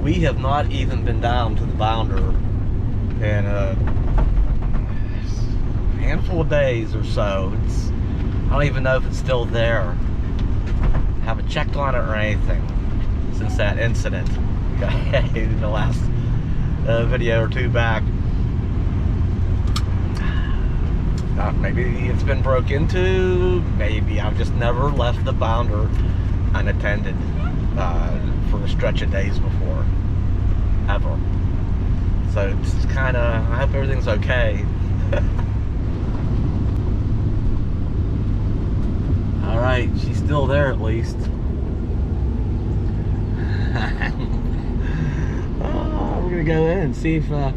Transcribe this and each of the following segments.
We have not even been down to the bounder in a handful of days or so. I don't even know if it's still there. Haven't checked on it or anything since that incident in the last video or two back. Maybe it's been broke into. Maybe I've just never left the bounder unattended for a stretch of days before, ever. So it's kind of, I hope everything's okay. All right, she's still there at least. We're gonna go in and see if I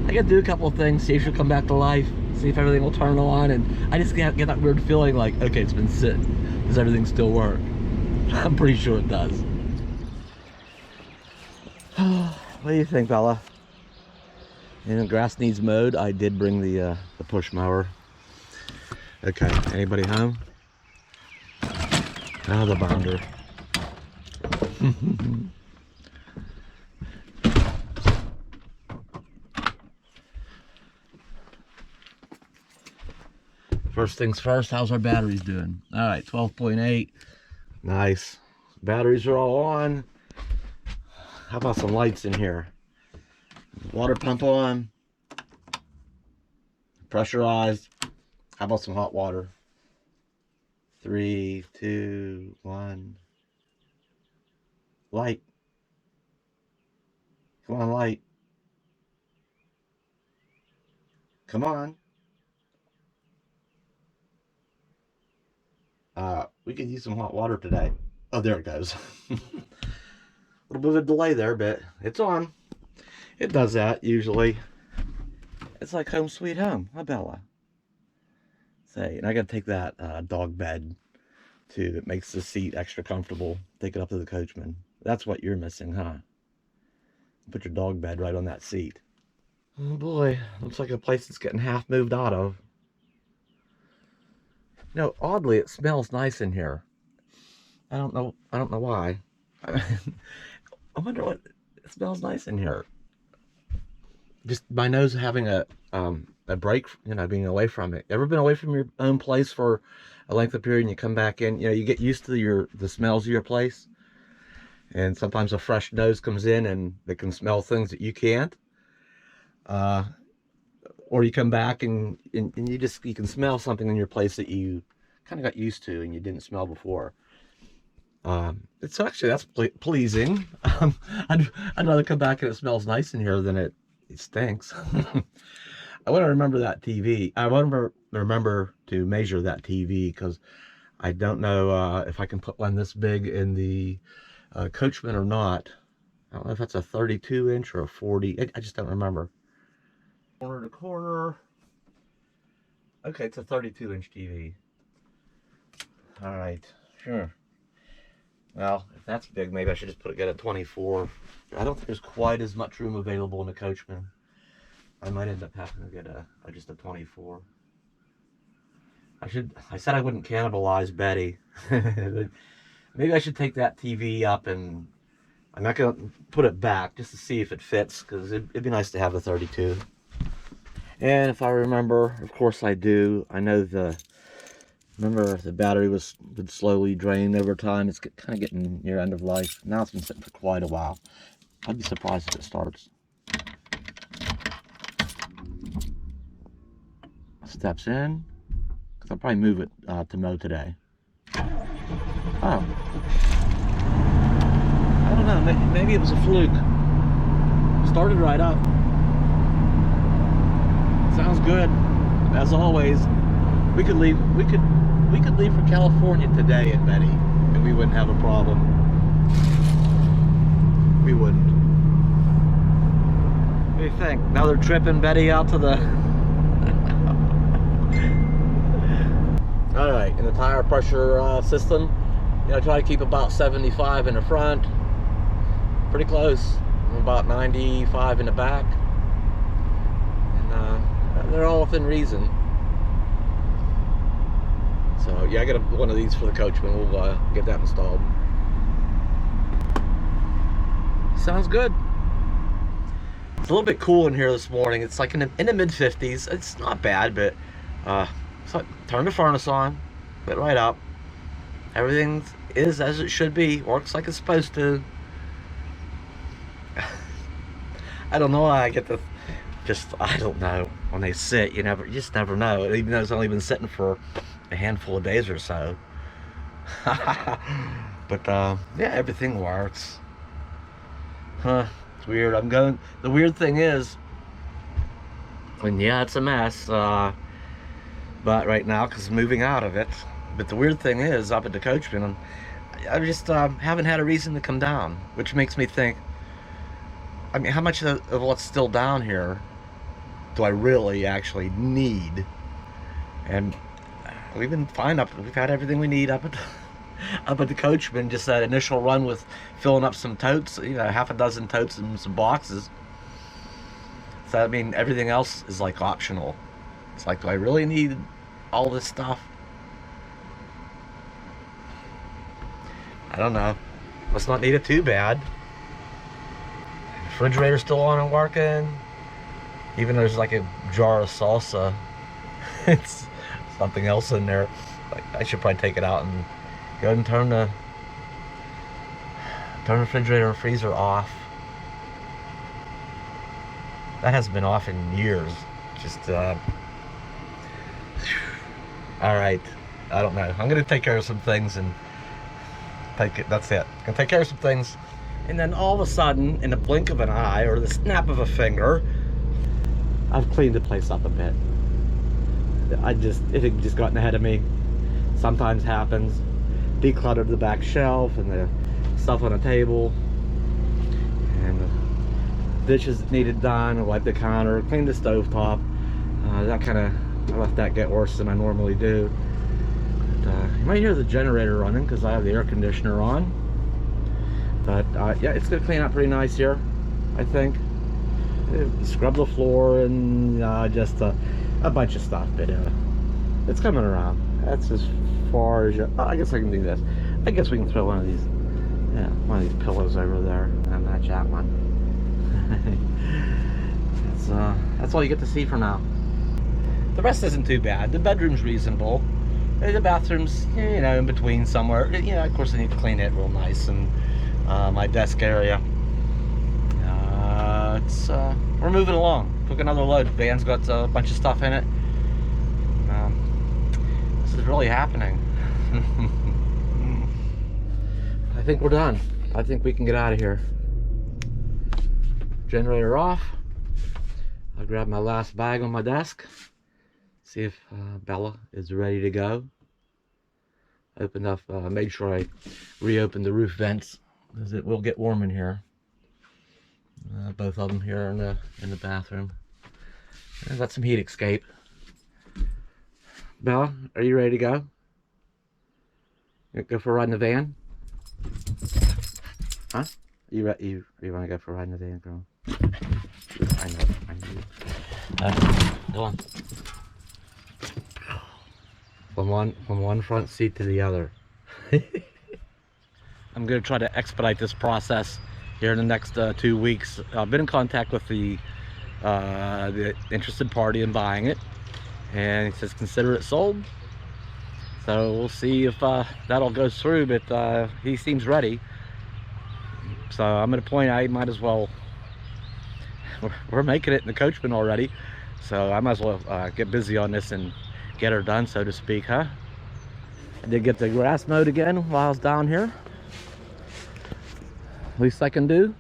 gotta do a couple of things, see if she'll come back to life, see if everything will turn on, and I just get that weird feeling like, okay, it's been sitting. Does everything still work? I'm pretty sure it does. What do you think, Bella? And the grass needs mowed. I did bring the push mower. Okay, anybody home? Oh, the bounder. First things first, how's our batteries doing? All right, 12.8. Nice. Batteries are all on. How about some lights in here? Water pump on. Pressurized. How about some hot water? 3, 2, 1. Light. Come on, light. Come on. We could use some hot water today. Oh, there it goes. A little bit of a delay there, but it's on. It does that usually. It's like home sweet home, huh, Bella? Say, and I gotta take that dog bed too. That makes the seat extra comfortable. Take it up to the coachman. That's what you're missing, huh? Put your dog bed right on that seat. Oh boy, looks like a place that's getting half moved out of. You know, oddly, it smells nice in here. I don't know why. I wonder what, it smells nice in here. Just my nose having a break, you know, being away from it. Ever been away from your own place for a length of period and you come back in, you know, you get used to the smells of your place. And sometimes a fresh nose comes in and they can smell things that you can't. Or you come back and you can smell something in your place that you kind of got used to and you didn't smell before. It's actually, that's pleasing. I'd rather come back and it smells nice in here than it stinks. I want to remember that TV. I want to remember to measure that TV because I don't know if I can put one this big in the Coachman or not. I don't know if that's a 32 inch or a 40. I just don't remember. Corner to corner. Okay, it's a 32 inch TV. All right, sure. Well, if that's big, maybe I should just get a 24. I don't think there's quite as much room available in the Coachman. I might end up having to get just a 24. I said I wouldn't cannibalize Betty. Maybe I should take that TV up, and I'm not gonna put it back just to see if it fits, because it'd be nice to have a 32. And if I remember, of course I do, I know remember the battery would slowly drain over time. It's kind of getting near end of life. Now it's been sitting for quite a while. I'd be surprised if it starts. Steps in, because I'll probably move it to mow today. Oh. I don't know, maybe it was a fluke. Started right up. Sounds good. As always, we could leave for California today in Betty, and we wouldn't have a problem. We wouldn't. What do you think? Another trip in Betty out to the... Alright, in the tire pressure system, you know, try to keep about 75 in the front. Pretty close. About 95 in the back. And they're all within reason. So yeah, I got one of these for the Coachman. We'll get that installed. Sounds good. It's a little bit cool in here this morning. It's like in the mid 50s. It's not bad, but so turn the furnace on, put it right up. Everything is as it should be. Works like it's supposed to. I don't know why I get the I don't know. When they sit, you just never know. Even though it's only been sitting for a handful of days or so. But yeah, everything works. Huh? It's weird. The weird thing is, and yeah, it's a mess. But right now, because moving out of it. But the weird thing is, up at the Coachman, I just haven't had a reason to come down, which makes me think. I mean, how much of what's still down here do I really actually need? And we've been fine we've had everything we need up at the Coachman. Just that initial run with filling up some totes, half a dozen totes and some boxes. So I mean, everything else is like optional. It's like, do I really need all this stuff? I don't know. Must not need it too bad. Refrigerator's still on and working. Even there's like a jar of salsa. It's something else in there. Like, I should probably take it out and go ahead and turn the refrigerator and freezer off. That hasn't been off in years. Just all right. I don't know. I'm gonna take care of some things and that's it. I'm gonna take care of some things, and then all of a sudden, in the blink of an eye or the snap of a finger, I've cleaned the place up a bit. It just gotten ahead of me. Sometimes happens. Decluttered the back shelf and the stuff on the table, and the dishes needed done. I wiped the counter, cleaned the stovetop. I let that get worse than I normally do. You might hear the generator running because I have the air conditioner on. But yeah, it's gonna clean up pretty nice here, I think. Scrub the floor and just a bunch of stuff, but it's coming around. That's as far as I guess I can do this. I guess we can throw one of these pillows over there and match that one. That's all you get to see for now. The rest isn't too bad. The bedroom's reasonable. The bathroom's, in between somewhere. Of course I need to clean it real nice, and my desk area. We're moving along. Took another load. Van's got a bunch of stuff in it. This is really happening. I think we're done. I think we can get out of here. Generator off. I'll grab my last bag on my desk. See if Bella is ready to go. Opened up, made sure I reopened the roof vents because it will get warm in here. Both of them here in the bathroom. And got some heat escape. Bella, are you ready to go? You go for a ride in the van? Huh? You want to go for a ride in the van, girl? I know. Go on. From one front seat to the other. I'm going to try to expedite this process here in the next 2 weeks. I've been in contact with the interested party in buying it, and he says consider it sold. So we'll see if that all goes through, but he seems ready. So I'm at a point I might as well. We're making it in the Coachman already, so I might as well get busy on this and get her done, so to speak, huh? I did get the grass mowed again while I was down here. Least I can do.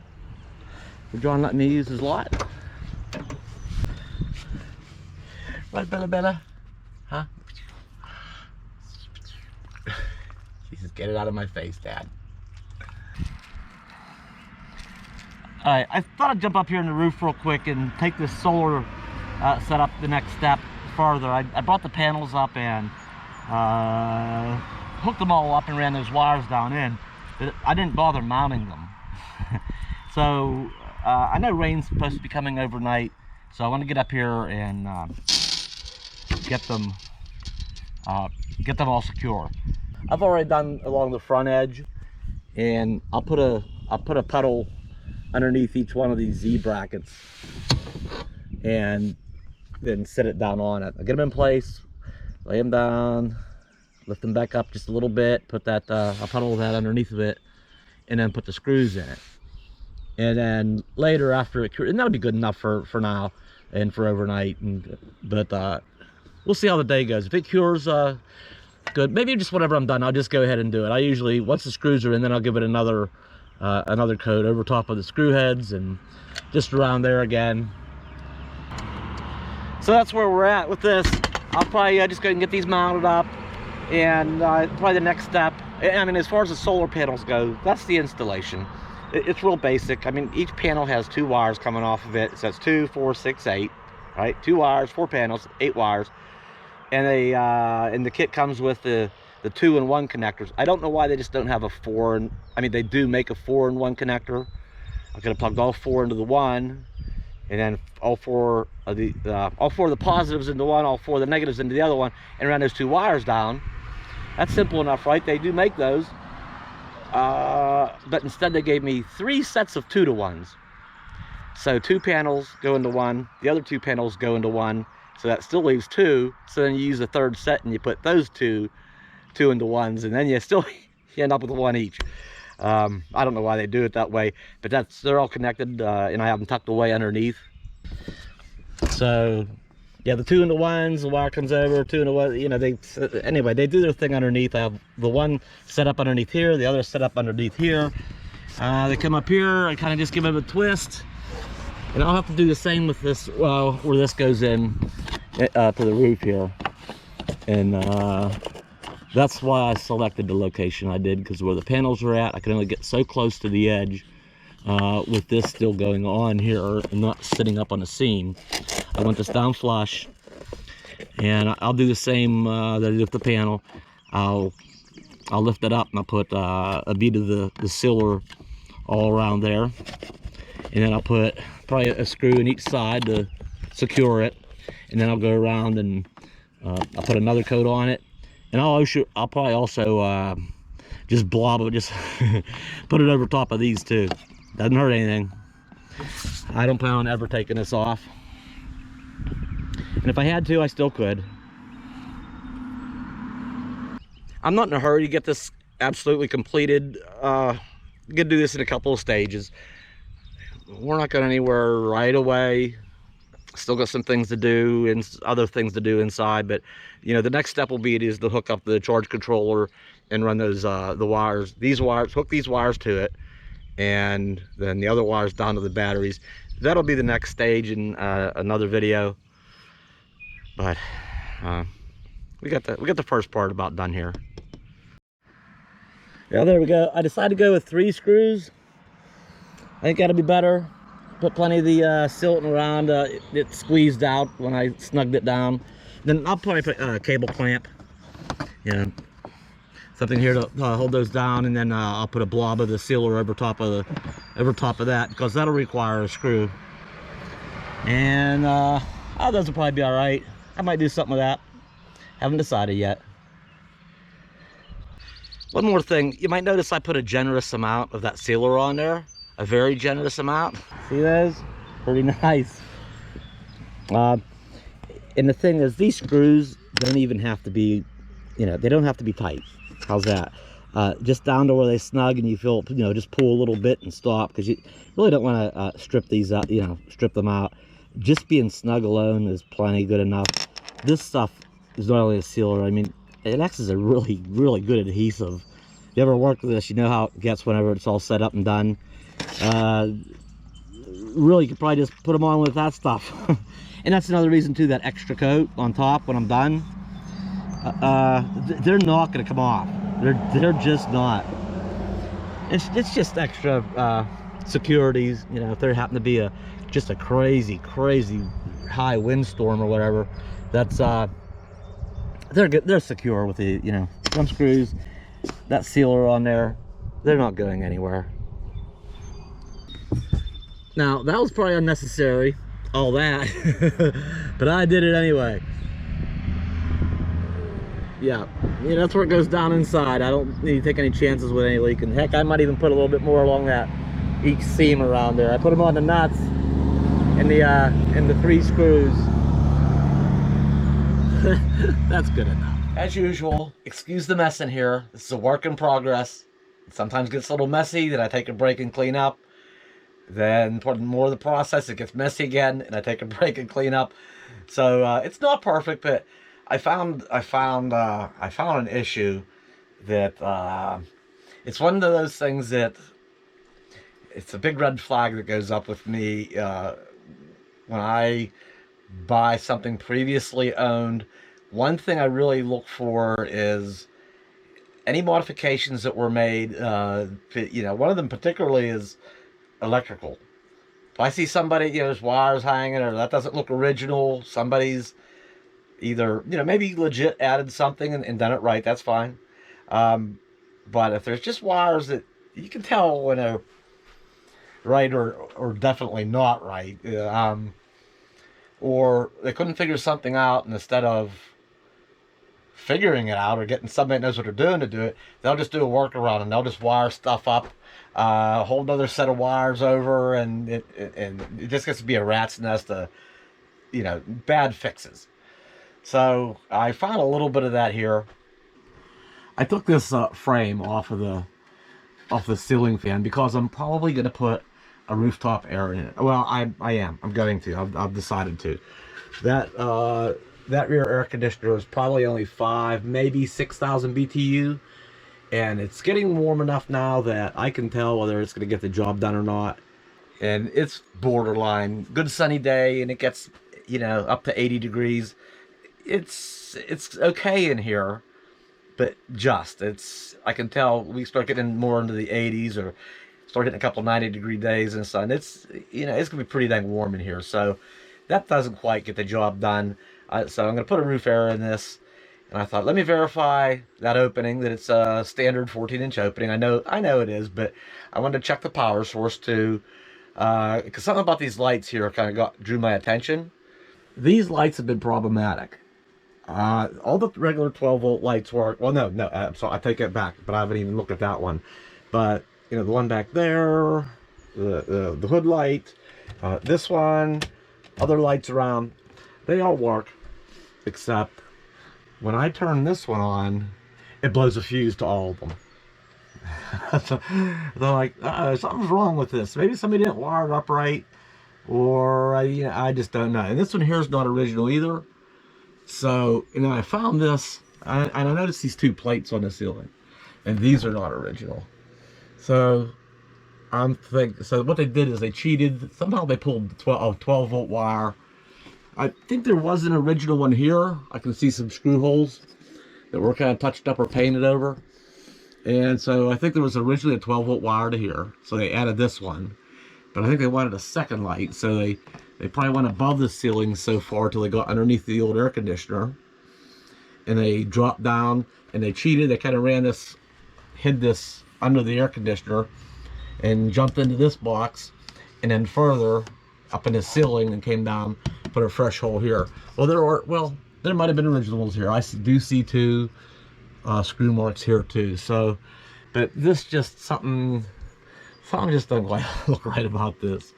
John let me use his lot. Right, Bella? Huh? Jesus, get it out of my face, Dad. Alright, I thought I'd jump up here in the roof real quick and take this solar setup the next step further. I brought the panels up and hooked them all up and ran those wires down in, but I didn't bother mounting them. So I know rain's supposed to be coming overnight, so I want to get up here and get them all secure. I've already done along the front edge, and I'll put a puddle underneath each one of these Z brackets and then sit it down on it. I get them in place, lay them down, lift them back up just a little bit, put that, I'll put all that underneath of it, and then put the screws in it. And then later after it cures, and that'll be good enough for now and for overnight. But we'll see how the day goes. If it cures good, maybe just whenever I'm done, I'll just go ahead and do it. I usually, once the screws are in, then I'll give it another coat over top of the screw heads and just around there again. So that's where we're at with this. I'll probably just go ahead and get these mounted up. And probably the next step, I mean, as far as the solar panels go, that's the installation. It's real basic. I mean, each panel has 2 wires coming off of it. It says 2, 4, 6, 8, right? 2 wires, 4 panels, 8 wires. And and the kit comes with the 2-in-1 connectors. I don't know why they just don't have a 4. I mean, they do make a 4-in-1 connector. I could have plugged all 4 into the one, and then all four of the positives into one, all 4 of the negatives into the other one, and run those 2 wires down. That's simple enough, right? They do make those. But instead they gave me 3 sets of 2-to-1s. So 2 panels go into one, the other 2 panels go into one, so that still leaves 2. So then you use the 3rd set and you put those 2 into 1s, and then you end up with 1 each. I don't know why they do it that way, but they're all connected, and I have them tucked away underneath. So yeah, the 2-in-1s, the wire comes over, 2-in-1, you know, anyway, they do their thing underneath. I have the one set up underneath here, the other set up underneath here. They come up here, I kind of just give them a twist. And I'll have to do the same with this, where this goes in to the roof here. And that's why I selected the location I did, because where the panels are at, I can only get so close to the edge with this still going on here and not sitting up on the seam. I want this down flush, and I'll do the same that I did with the panel. I'll lift it up and I'll put a bead of the sealer all around there, and then I'll put probably a screw in each side to secure it, and then I'll go around and I'll put another coat on it, and I'll probably also just blob it, just put it over top of these too. Doesn't hurt anything. I don't plan on ever taking this off. And if I had to, I still could. I'm not in a hurry to get this absolutely completed. I'm gonna do this in a couple of stages. We're not going anywhere right away. Still got some things to do and other things to do inside, but you know, the next step will be to hook up the charge controller and run those the wires, hook these wires to it, and then the other wires down to the batteries. That'll be the next stage in another video. But we got the first part about done here. Yeah, there we go. I decided to go with 3 screws. I think that'll be better. Put plenty of the silicone around. It squeezed out when I snugged it down. Then I'll probably put a cable clamp. Yeah, something here to hold those down, and then I'll put a blob of the sealer over top of that, because that'll require a screw. And those will probably be all right. I might do something with that. Haven't decided yet. One more thing, you might notice I put a generous amount of that sealer on there. A very generous amount. See those? Pretty nice. And the thing is, these screws don't even have to be, you know, they don't have to be tight. How's that? Just down to where they snug, and you feel, you know, just pull a little bit and stop, because you really don't want to strip these out, you know, strip them out. Just being snug alone is plenty good enough. This stuff is not only a sealer, I mean, it acts as a really, really good adhesive. If you ever worked with this, you know how it gets whenever it's all set up and done. Really, you could probably just put them on with that stuff. And that's another reason too, that extra coat on top when I'm done. They're not going to come off. They're just not. It's just extra securities, you know, if there happen to be just a crazy high windstorm or whatever. That's they're good. They're secure with the, you know, drum screws, that sealer on there. They're not going anywhere. Now that was probably unnecessary, all that, but I did it anyway. Yeah, you know, that's where it goes down inside. I don't need to take any chances with any leaking. Heck, I might even put a little bit more along that each seam around there. I put them on the nuts and the 3 screws. That's good enough. As usual, excuse the mess in here. This is a work in progress. It sometimes gets a little messy, then I take a break and clean up. Then toward more of the process, it gets messy again, and I take a break and clean up. So it's not perfect, but I found an issue that it's one of those things that it's a big red flag that goes up with me when I buy something previously owned. One thing I really look for is any modifications that were made. One of them particularly is electrical. If I see somebody, there's wires hanging or that doesn't look original, somebody's either, maybe legit added something and done it right, that's fine. But if there's just wires that you can tell when they're right or definitely not right, or they couldn't figure something out, and instead of figuring it out or getting somebody that knows what they're doing to do it, they'll just do a workaround and they'll just wire stuff up, a whole other set of wires over, and it just gets to be a rat's nest of bad fixes. So I found a little bit of that here. I took this frame off of the ceiling fan because I'm probably going to put a rooftop air in it. Well, I'm going to. I've decided to. That rear air conditioner is probably only 5, maybe 6,000 BTU, and it's getting warm enough now that I can tell whether it's going to get the job done or not. And it's borderline good sunny day, and it gets up to 80 degrees. It's okay in here, but I can tell we start getting more into the 80s or start hitting a couple 90-degree days in the sun. It's it's gonna be pretty dang warm in here, so that doesn't quite get the job done. So I'm gonna put a roof air in this, and I thought, let me verify that opening, that it's a standard 14-inch opening. I know it is, but I wanted to check the power source too, because something about these lights here kind of drew my attention. These lights have been problematic. All the regular 12-volt lights work. Well, no, so I take it back, but I haven't even looked at that one. But the one back there, the hood light, this one, other lights around, they all work, except when I turn this one on, it blows a fuse to all of them. So they're like, something's wrong with this. Maybe somebody didn't wire it up right, or I just don't know. And this one here is not original either. So I found this, and I noticed these 2 plates on the ceiling, and these are not original. So so what they did is they cheated. Somehow they pulled 12-volt wire. I think there was an original one here. I can see some screw holes that were kind of touched up or painted over. And so I think there was originally a 12-volt wire to here. So they added this one. But I think they wanted a second light. So they probably went above the ceiling so far till they got underneath the old air conditioner. And they dropped down and they cheated. They kind of hid this under the air conditioner and jumped into this box and then further up in the ceiling and came down, put a fresh hole here. Well, there might have been originals here. I do see 2 screw marks here too. So, but this just something just doesn't quite look right about this.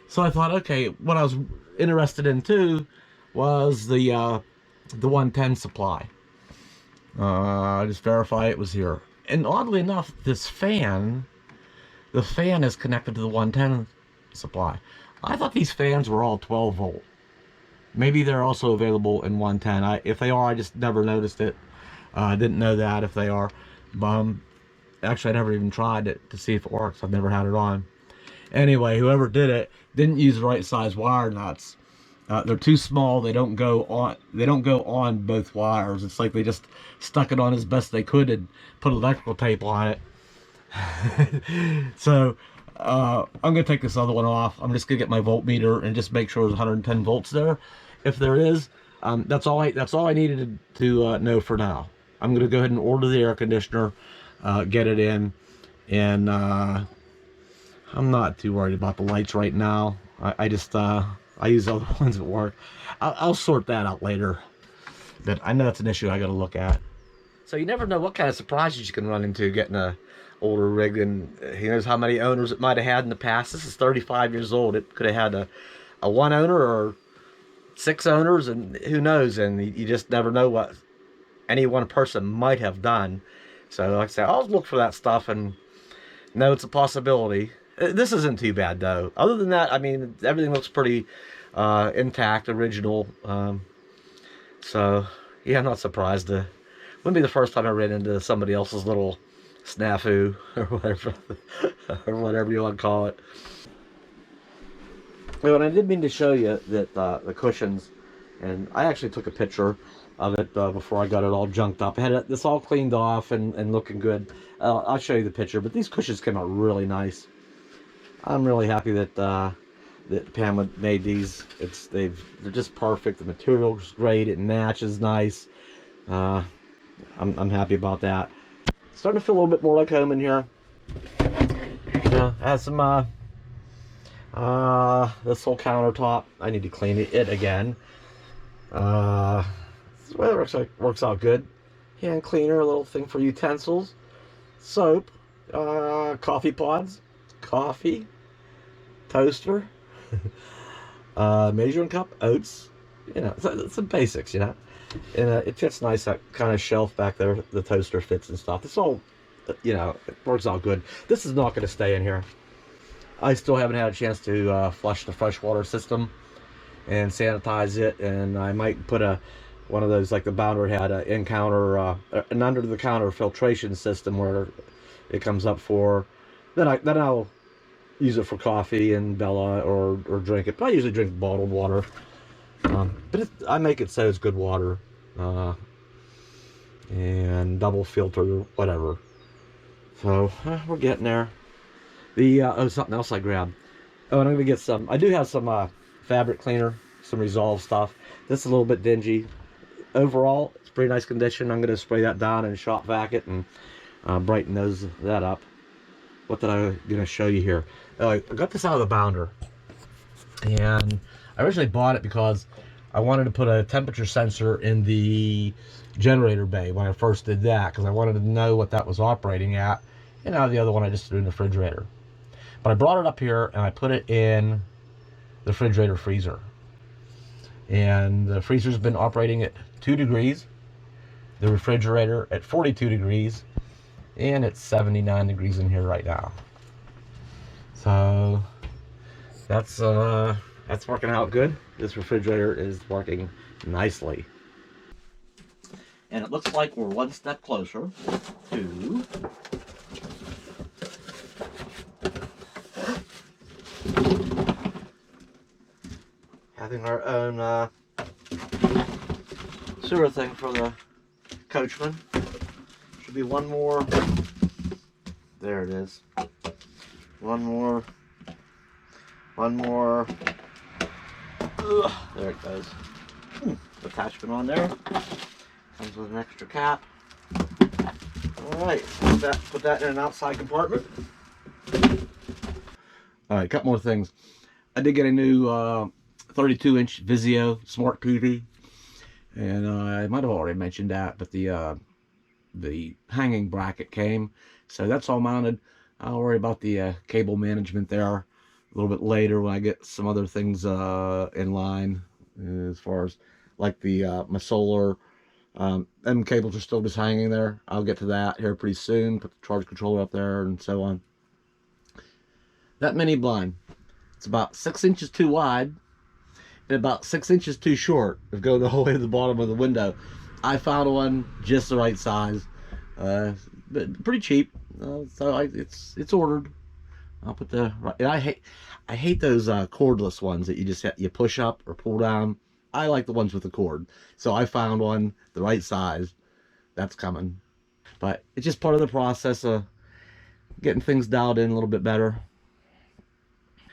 So I thought, okay, what I was interested in too was the 110 supply. I just verify it was here. And oddly enough, the fan is connected to the 110 supply. I thought these fans were all 12 volt. Maybe they're also available in 110. If they are, I just never noticed it. I didn't know that if they are. Actually, I never even tried it to see if it works. I've never had it on. Anyway, whoever did it didn't use the right size wire nuts. They're too small. They don't go on both wires. It's like they just stuck it on as best they could and put electrical tape on it. So I'm gonna take this other one off. I'm just gonna get my voltmeter and just make sure there's 110 volts there. If there is, that's all I needed to know for now. I'm gonna go ahead and order the air conditioner, get it in, and I'm not too worried about the lights right now. I use other ones at work. I'll sort that out later, but I know that's an issue I got to look at. So you never know what kind of surprises you can run into getting a older rig than he knows how many owners it might have had in the past. This is 35 years old. It could have had a one owner or 6 owners, and who knows, and you just never know what any one person might have done. So like I said, I'll look for that stuff and know it's a possibility. This isn't too bad though. Other than that, I mean, everything looks pretty intact, original. So yeah, I'm not surprised. Wouldn't be the first time I ran into somebody else's little snafu or whatever, or whatever you want to call it. Well, and I did mean to show you that the cushions, and I actually took a picture of it before I got it all junked up. I had this all cleaned off and looking good. I'll show you the picture, but these cushions came out really nice. I'm really happy that that Pam made these. They're just perfect. The material's great. It matches nice. I'm happy about that. Starting to feel a little bit more like home in here. Yeah, has some this whole countertop. I need to clean it again. Well, it works out good. Hand cleaner, a little thing for utensils, soap, coffee pods, coffee, toaster, measuring cup, oats. You know, it's the basics. You know, and it fits nice. That kind of shelf back there, the toaster fits and stuff. It's all, you know, it works out good. This is not going to stay in here. I still haven't had a chance to flush the freshwater system and sanitize it, and I might put one of those, like the Bounder had, an under the counter filtration system where it comes up for. Then I'll use it for coffee and Bella or drink it. But I usually drink bottled water. But I make it so it's good water, and double filter, whatever. So we're getting there. Something else I grabbed. Oh, and I'm gonna get some. I do have some fabric cleaner, some Resolve stuff. This is a little bit dingy. Overall, it's pretty nice condition. I'm gonna spray that down and shop vac it and brighten that up. What did I gonna show you here? I got this out of the Bounder, and I originally bought it because I wanted to put a temperature sensor in the generator bay when I first did that, because I wanted to know what that was operating at. And now the other one I just threw in the refrigerator. But I brought it up here and I put it in the refrigerator freezer. And the freezer's been operating at 2 degrees. The refrigerator at 42 degrees. And it's 79 degrees in here right now. So that's working out good. This refrigerator is working nicely. And it looks like we're one step closer to having our own sewer thing for the Coachman. Should be one more. There it is. One more. Ugh, there it goes. Attachment on there. Comes with an extra cap. Alright, put that in an outside compartment. Alright, a couple more things. I did get a new 32-inch Vizio Smart TV. And I might have already mentioned that, but the hanging bracket came. So that's all mounted. I'll worry about the cable management there a little bit later when I get some other things in line, as far as like my solar. Them cables are still just hanging there. I'll get to that here pretty soon. Put the charge controller up there and so on. That mini blind, it's about 6 inches too wide and about 6 inches too short of going the whole way to the bottom of the window. I found one just the right size, but pretty cheap. So it's ordered. I'll put the right. And I hate those cordless ones that you push up or pull down. I like the ones with the cord. So I found one the right size. That's coming. But it's just part of the process of getting things dialed in a little bit better.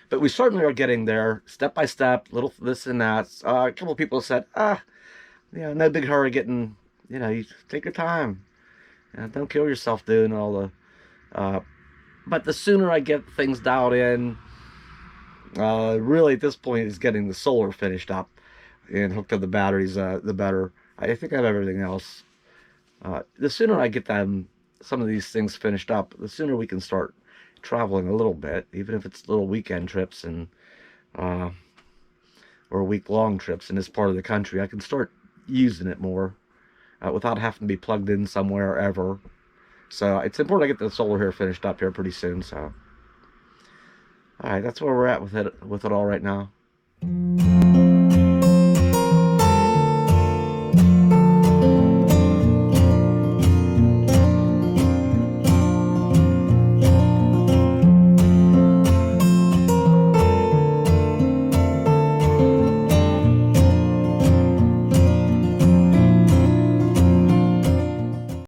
But we certainly are getting there, step by step, little this and that. A couple of people said, no big hurry getting, you take your time. Don't kill yourself doing all the, but the sooner I get things dialed in, really at this point is getting the solar finished up and hooked up the batteries, the better. I think I have everything else. The sooner I get them some of these things finished up, the sooner we can start traveling a little bit, even if it's little weekend trips and or week-long trips in this part of the country. I can start using it more without having to be plugged in somewhere ever. So it's important I get the solar here finished up here pretty soon. So, all right, that's where we're at with it all right now.